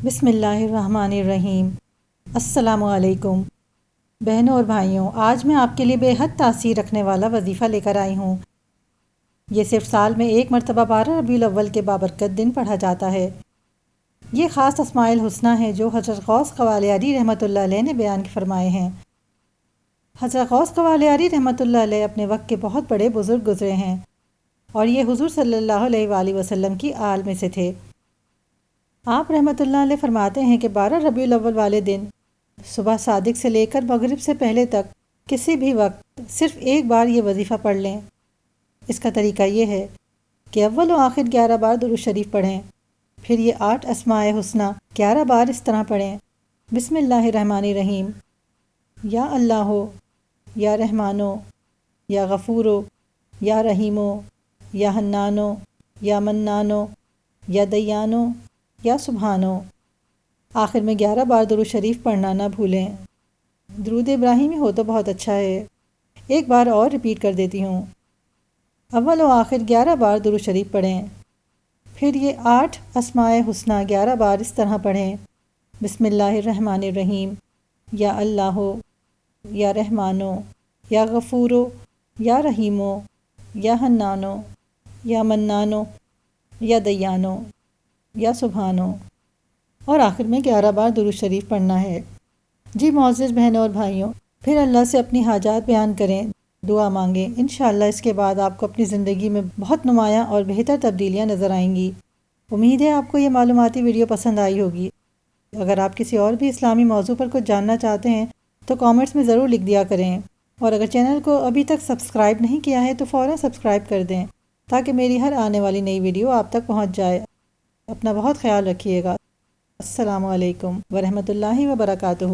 بسم اللہ الرحمن الرحیم۔ السلام علیکم بہنوں اور بھائیوں، آج میں آپ کے لیے بے حد تاثیر رکھنے والا وظیفہ لے کر آئی ہوں۔ یہ صرف سال میں ایک مرتبہ 12 ربیع الاول کے بابرکت دن پڑھا جاتا ہے۔ یہ خاص اسماء الحسنی ہیں جو حضرت غوث قوالیاری رحمۃ اللہ علیہ نے بیان فرمائے ہیں۔ حضرت غوث قوالیاری رحمۃ اللہ علیہ اپنے وقت کے بہت بڑے بزرگ گزرے ہیں اور یہ حضور صلی اللہ علیہ وآلہ وسلم کی آل میں سے تھے۔ آپ رحمۃ اللہ علیہ فرماتے ہیں کہ 12 ربیع الاول والے دن صبح صادق سے لے کر مغرب سے پہلے تک کسی بھی وقت صرف ایک بار یہ وظیفہ پڑھ لیں۔ اس کا طریقہ یہ ہے کہ اول و آخر 11 بار درود شریف پڑھیں، پھر یہ 8 اسماء حسنی 11 بار اس طرح پڑھیں: بسم اللہ الرحمن الرحیم، یا اللہ، یا رحمانو، یا غفورو، یا رحیمو، یا حنانو، یا منانو، یا دیانو، یا سبحانو۔ آخر میں 11 بار درود شریف پڑھنا نہ بھولیں۔ درود ابراہیمی ہو تو بہت اچھا ہے، ایک بار اور ریپیٹ کر دیتی ہوں۔ اول و آخر 11 بار درود شریف پڑھیں، پھر یہ 8 اسماء حسنی 11 بار اس طرح پڑھیں: بسم اللہ الرحمن الرحیم، یا اللہ، یا رحمانو، یا غفورو، یا رحیمو، یا حنانو، یا منانو، یا دیانو، یا سبحانو، اور آخر میں 11 بار درود شریف پڑھنا ہے۔ جی معزز بہنوں اور بھائیوں، پھر اللہ سے اپنی حاجات بیان کریں، دعا مانگیں۔ انشاءاللہ اس کے بعد آپ کو اپنی زندگی میں بہت نمایاں اور بہتر تبدیلیاں نظر آئیں گی۔ امید ہے آپ کو یہ معلوماتی ویڈیو پسند آئی ہوگی۔ اگر آپ کسی اور بھی اسلامی موضوع پر کچھ جاننا چاہتے ہیں تو کامنٹس میں ضرور لکھ دیا کریں، اور اگر چینل کو ابھی تک سبسکرائب نہیں کیا ہے تو فوراً سبسکرائب کر دیں تاکہ میری ہر آنے والی نئی ویڈیو آپ تک پہنچ جائے۔ اپنا بہت خیال رکھیے گا۔ السلام علیکم ورحمۃ اللہ وبرکاتہ۔